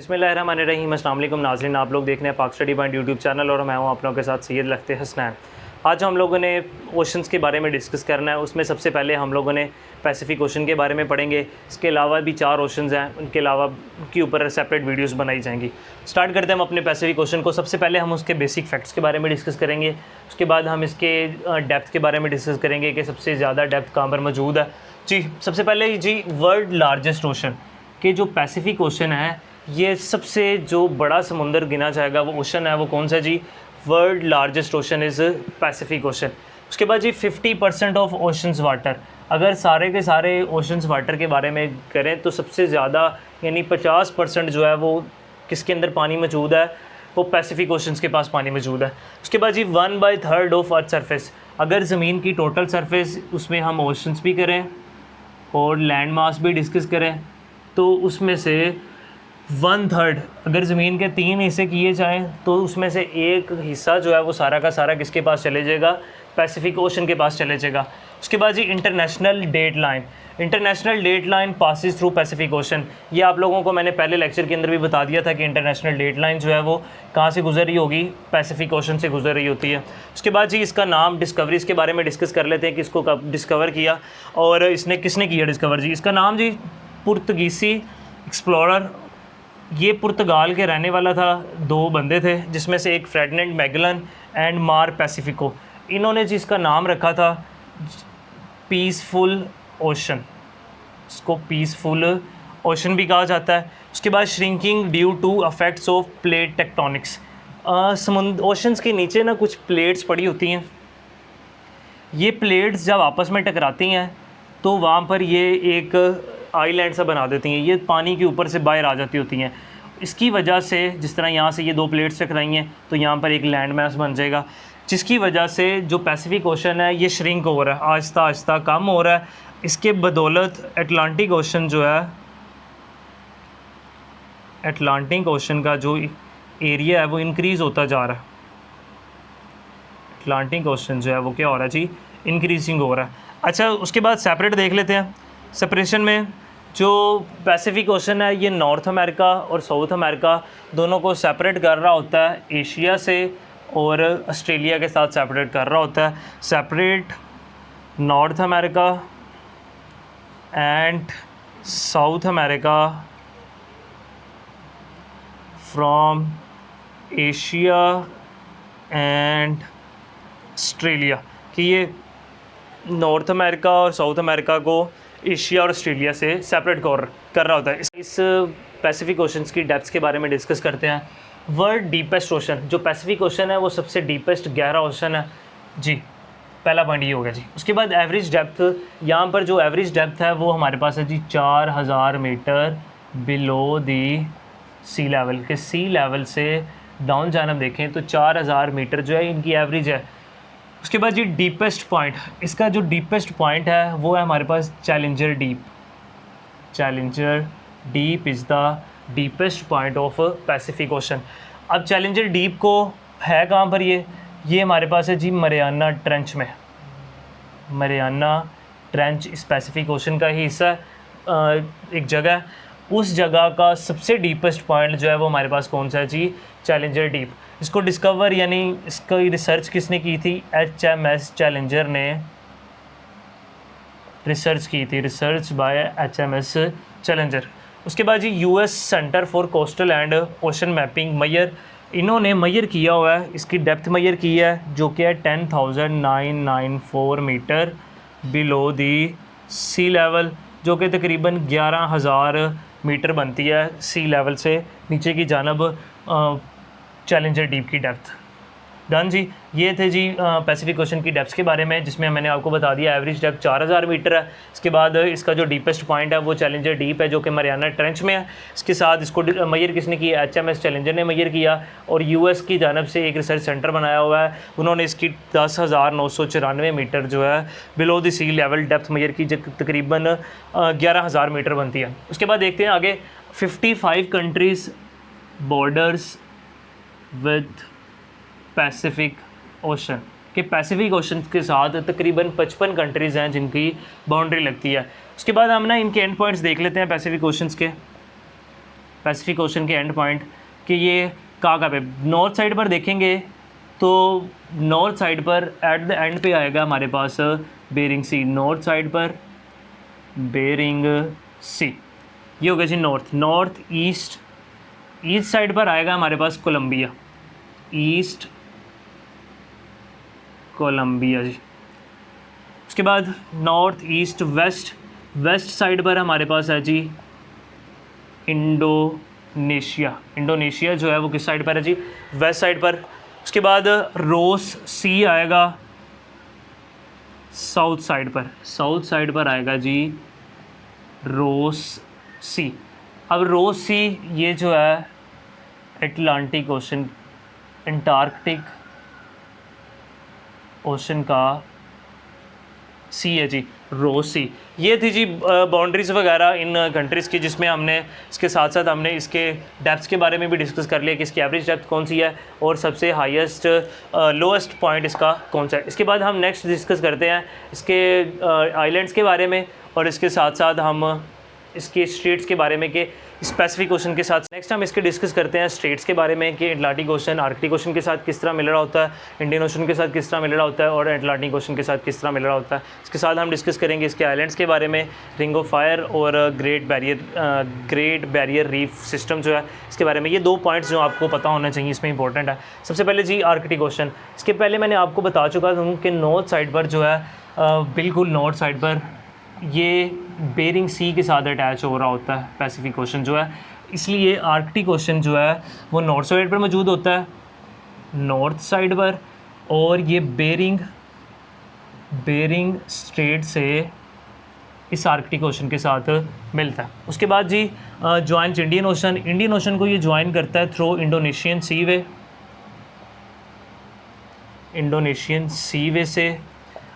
बिस्मिल्लाहिर्रहमानिर्रहीम। अस्सलाम वालेकुम नाज़रीन, आप लोग देख रहे हैं पाक स्टडी पॉइंट यूट्यूब चैनल और मैं हूं अपनों के साथ सैयद लख्ते हसनैन। आज हम लोगों ने ओशंस के बारे में डिस्कस करना है। उसमें सबसे पहले हम लोगों ने पैसिफिक ओशन के बारे में पढ़ेंगे। इसके अलावा भी 4 ओशंस हैं, उनके अलावा उनके ऊपर सेपरेट वीडियोस बनाई जाएंगी। स्टार्ट करते हैं हम अपने पैसिफिक ओशन को। सबसे पहले हम उसके बेसिक फैक्ट्स के बारे में डिस्कस करेंगे। उसके बाद हम इसके डेप्थ के बारे में डिस्कस करेंगे कि सबसे ज़्यादा डेप्थ कहाँ पर मौजूद है। जी, सबसे पहले जी वर्ल्ड लार्जेस्ट ओशन के जो पैसिफिक ओशन है, ये सबसे जो बड़ा समुंदर गिना जाएगा वो ओशन है, वो कौन सा जी? World largest ocean is Pacific ocean. उसके बाद जी 50% ऑफ ओशंस वाटर, अगर सारे के सारे ओशंस वाटर के बारे में करें तो सबसे ज़्यादा यानी 50% जो है वो किसके अंदर पानी मौजूद है? वो पैसिफिक ओशंस के पास पानी मौजूद है। उसके बाद जी 1/3 ऑफ अर्थ सरफेस, अगर ज़मीन की टोटल सरफेस उसमें हम ओशंस भी करें और लैंड मास भी डिस्कस करें तो उसमें से 1/3 अगर ज़मीन के 3 हिस्से किए जाएँ तो उसमें से एक हिस्सा जो है वो सारा का सारा किसके पास चले जाएगा? पैसिफिक ओशन के पास चले जाएगा। उसके बाद जी international date line, international date line passes through Pacific ocean. ये आप लोगों को मैंने पहले लेक्चर के अंदर भी बता दिया था कि इंटरनेशनल डेट लाइन जो है वो कहाँ से गुजर रही होगी? पैसिफिक ओशन से गुजर रही होती है। उसके बाद जी इसका नाम, डिस्कवरीज़ के बारे में डिस्कस कर लेते हैं कि इसको कब डिस्कवर किया और इसने किसने किया डिस्कवर। जी इसका नाम जी पुर्तगीसी एक्सप्लोरर, ये पुर्तगाल के रहने वाला था। 2 बंदे थे जिसमें से एक फ्रेडनेंड मैगलन एंड मार पैसिफिको। इन्होंने जिसका नाम रखा था पीसफुल ओशन, इसको पीसफुल ओशन भी कहा जाता है। उसके बाद shrinking due to effects of plate tectonics, oceans के नीचे ना कुछ प्लेट्स पड़ी होती हैं। ये प्लेट्स जब आपस में टकराती हैं तो वहाँ पर ये एक आइलैंड सा बना देती हैं, ये पानी के ऊपर से बाहर आ जाती होती हैं। इसकी वजह से जिस तरह यहाँ से ये 2 प्लेट्स टकराई हैं तो यहाँ पर एक लैंड मास बन जाएगा, जिसकी वजह से जो पैसिफिक ओशन है ये श्रिंक हो रहा है, आहिस्ता आहिस्ता कम हो रहा है। इसके बदौलत अटलांटिक ओशन जो है, अटलांटिक ओशन का जो एरिया है वो इंक्रीज़ होता जा रहा है। अटलांटिक ओशन जो है वो क्या हो रहा है जी? इंक्रीजिंग हो रहा है। अच्छा, उसके बाद सेपरेट देख लेते हैं। सेपरेशन में जो पैसिफिक ओशन है ये नॉर्थ अमेरिका और साउथ अमेरिका दोनों को सेपरेट कर रहा होता है, एशिया से और ऑस्ट्रेलिया के साथ सेपरेट कर रहा होता है। Separate north America and south America from Asia and Australia, कि ये नॉर्थ अमेरिका और साउथ अमेरिका को एशिया और ऑस्ट्रेलिया से सेपरेट कर रहा होता है। इस पैसिफिक ओशंस की डेप्थ्स के बारे में डिस्कस करते हैं। वर्ल्ड डीपेस्ट ओशन, जो पैसिफिक ओशन है वो सबसे डीपेस्ट गहरा ओशन है जी, पहला पॉइंट ये हो गया जी। उसके बाद एवरेज डेप्थ, यहाँ पर जो एवरेज डेप्थ है वो हमारे पास है जी 4000 metre below the sea level, के सी लेवल से डाउन जाना देखें तो 4000 मीटर जो है इनकी एवरेज है। उसके बाद जी डीपेस्ट पॉइंट, इसका जो डीपेस्ट पॉइंट है वो है हमारे पास Challenger deep. Challenger deep is the deepest point of Pacific ocean. अब चैलेंजर डीप को है कहाँ पर? ये हमारे पास है जी मरियाना ट्रेंच में। मरियाना ट्रेंच इस पैसिफिक ओशन का ही हिस्सा है, एक जगह। उस जगह का सबसे डीपेस्ट पॉइंट जो है वो हमारे पास कौन सा है जी? Challenger deep. इसको डिस्कवर यानी इसका रिसर्च किसने की थी? HMS चैलेंजर ने रिसर्च की थी, रिसर्च बाय HMS चैलेंजर। उसके बाद जी US centre for coastal and ocean mapping मयर, इन्होंने मयर किया हुआ है, इसकी डेप्थ मयर की है जो कि है 10,994 metre below the sea level, जो कि तकरीबन 11,000 मीटर बनती है सी लेवल से नीचे की जानब चैलेंजर डीप की डेप्थ। डन जी, ये थे जी पैसिफिक ओशन की डेप्थ के बारे में, जिसमें मैंने आपको बता दिया एवरेज डेप्थ 4000 मीटर है। इसके बाद इसका जो डीपेस्ट पॉइंट है वो चैलेंजर डीप है जो कि मरियाना ट्रेंच में है। इसके साथ इसको मयर किसने किया? HMS चैलेंजर ने मयर किया और US की जानब से एक रिसर्च सेंटर बनाया हुआ है, उन्होंने इसकी 10,994 मीटर जो है below the sea level depth मयर की, जो तकरीबन 11,000 मीटर बनती है। उसके बाद देखते हैं आगे। 55 countries borders with Pacific ocean, कि पैसिफिक ओशन के साथ तकरीबन 55 कंट्रीज़ हैं जिनकी बाउंड्री लगती है। उसके बाद हम ना इनके एंड पॉइंट्स देख लेते हैं पैसिफिक ओशंस के। पैसिफिक ओशन के एंड पॉइंट कि ये कहाँ पे नॉर्थ साइड पर देखेंगे तो नॉर्थ साइड पर एट द एंड पे आएगा हमारे पास बेरिंग सी, नॉर्थ साइड पर बेरिंग सी, ये हो गया जी नॉर्थ। नॉर्थ ईस्ट साइड पर आएगा हमारे पास कोलंबिया, ईस्ट कोलंबिया जी। उसके बाद नॉर्थ ईस्ट वेस्ट साइड पर हमारे पास है जी इंडोनेशिया। इंडोनेशिया जो है वो किस साइड पर है जी, वेस्ट साइड पर। उसके बाद रोस सी आएगा साउथ साइड पर आएगा जी रोस सी। अब रोस सी ये जो है अटलांटिक ओशन, अंटार्कटिक ओशन का सी है जी, रोस सी। ये थी जी बाउंड्रीज़ वगैरह इन कंट्रीज़ की, जिसमें हमने इसके साथ साथ हमने इसके डेप्थ्स के बारे में भी डिस्कस कर लिया कि इसकी एवरेज डेप्थ कौन सी है और सबसे हाईएस्ट लोएस्ट पॉइंट इसका कौन सा है। इसके बाद हम नेक्स्ट डिस्कस करते हैं इसके आइलैंड्स के बारे में और इसके साथ साथ हम इसके स्ट्रेट्स के बारे में कि पैसिफिक ओशन के साथ नेक्स्ट हम इसके डिस्कस करते हैं स्ट्रेट्स के बारे में कि अटलांटिक ओशन आर्कटिक ओशन के साथ किस तरह मिल रहा होता है, इंडियन ओशन के साथ किस तरह मिल रहा होता है और अटलांटिक ओशन के साथ किस तरह मिल रहा होता है। इसके साथ हम डिस्कस करेंगे इसके आइलैंड्स के बारे में, रिंग ऑफ फायर और ग्रेट बैरियर रीफ सिस्टम जो है इसके बारे में। ये 2 पॉइंट्स जो आपको पता होना चाहिए इसमें इंपॉर्टेंट है। सबसे पहले जी आर्कटिक ओशन, इसके पहले मैंने आपको बता चुका हूँ कि नॉर्थ साइड पर जो है बिल्कुल नॉर्थ साइड पर ये बेरिंग सी के साथ अटैच हो रहा होता है पैसिफिक ओशन जो है, इसलिए आर्कटिक ओशन जो है वो नॉर्थ साइड पर मौजूद होता है, नॉर्थ साइड पर, और ये बेरिंग स्ट्रेट से इस आर्कटिक ओशन के साथ मिलता है। उसके बाद जी ज्वाइंट इंडियन ओशन को ये ज्वाइन करता है थ्रू इंडोनेशियन सी वे से।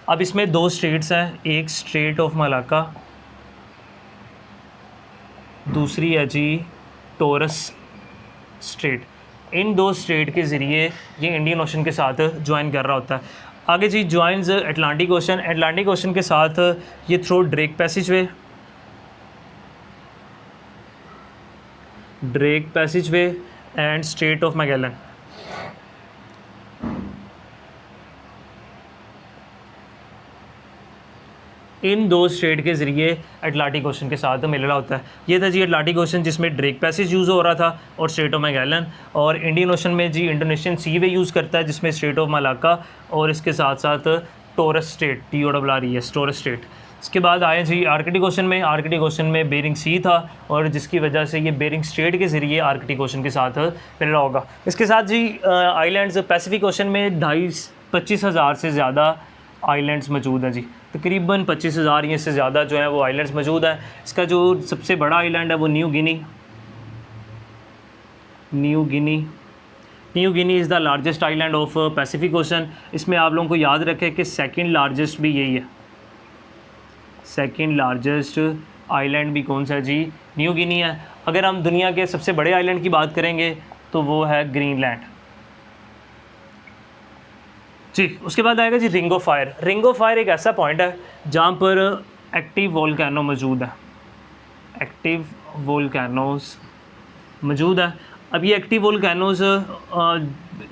अब इसमें 2 स्ट्रेट्स हैं, एक स्ट्रेट ऑफ मलाक्का, दूसरी है जी टॉरस स्ट्रेट। इन 2 स्ट्रेट के ज़रिए ये इंडियन ओशन के साथ ज्वाइन कर रहा होता है। आगे जी ज्वाइंस अटलांटिक ओशन के साथ ये through Drake passageway and strait of Magellan. इन 2 स्ट्रेट के ज़रिए अटलांटिक ओशन के साथ मिल रहा होता है। ये था जी अटलांटिक ओशन जिसमें ड्रेक पैसेज यूज़ हो रहा था और स्ट्रेट ऑफ मैगेलन, और इंडियन ओशन में जी इंडोनेशियन सी वे यूज़ करता है जिसमें स्ट्रेट ऑफ मलाक्का और इसके साथ साथ टॉरस स्ट्रेट, टॉरस स्ट्रेट। इसके बाद आए जी आर्कटिक ओशन में बेरिंग सी था और जिसकी वजह से ये बेरिंग स्ट्रेट के ज़रिए आर्कटिक ओशन के साथ मिल रहा होगा। इसके साथ जी आइलैंड्स पैसिफिक ओशन में 25,000 से ज़्यादा आइलैंड्स मौजूद हैं जी, तकरीबन 25,000 या इससे ज़्यादा जो है वो आइलैंड्स मौजूद हैं। इसका जो सबसे बड़ा आइलैंड है वो New Guinea is the largest island of Pacific ocean. इसमें आप लोगों को याद रखें कि सेकंड लार्जेस्ट भी यही है, सेकंड लार्जेस्ट आइलैंड भी कौन सा है जी, न्यू गिनी है। अगर हम दुनिया के सबसे बड़े आइलैंड की बात करेंगे तो वो है ग्रीनलैंड जी। उसके बाद आएगा जी रिंग ऑफ फायर एक ऐसा पॉइंट है जहाँ पर एक्टिव वोल्केनो मौजूद है, अब ये एक्टिव वोल्केनोज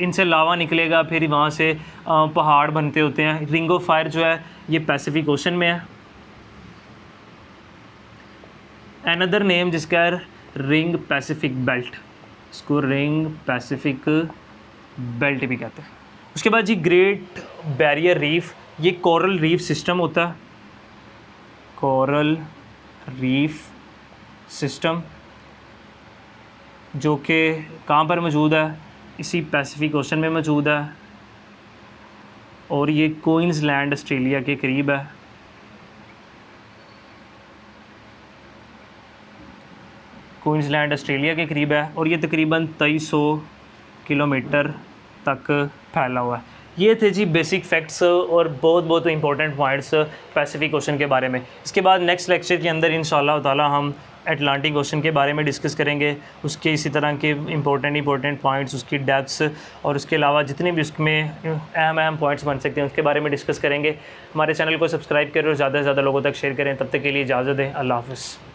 इनसे लावा निकलेगा, फिर वहाँ से पहाड़ बनते होते हैं। रिंग ऑफ फायर जो है ये पैसिफिक ओशन में है। अनदर नेम जिसका है रिंग पैसिफिक बेल्ट, इसको रिंग पैसिफिक बेल्ट भी कहते हैं। उसके बाद जी ग्रेट बैरियर रीफ, ये कोरल रीफ सिस्टम होता है, कोरल रीफ सिस्टम जो कि कहाँ पर मौजूद है, इसी पैसिफिक ओशन में मौजूद है और ये क्वींसलैंड ऑस्ट्रेलिया के करीब है। और ये तकरीबन 2300 किलोमीटर तक फैला हुआ है। ये थे जी बेसिक फैक्ट्स और बहुत इंपॉर्टेंट पॉइंट्स पैसिफिक ओशन के बारे में। इसके बाद नेक्स्ट लेक्चर के अंदर इंशाल्लाह ताला हम अटलांटिक ओशन के बारे में डिस्कस करेंगे, उसके इसी तरह के इंपॉर्टेंट पॉइंट्स, उसकी डेप्थ्स और उसके अलावा जितने भी उसमें अहम पॉइंट्स बन सकते हैं उसके बारे में डिस्कस करेंगे। हमारे चैनल को सब्सक्राइब करें और ज़्यादा से ज़्यादा लोगों तक शेयर करें। तब तक के लिए इजाज़त दें, अल्लाह हाफ़िज़।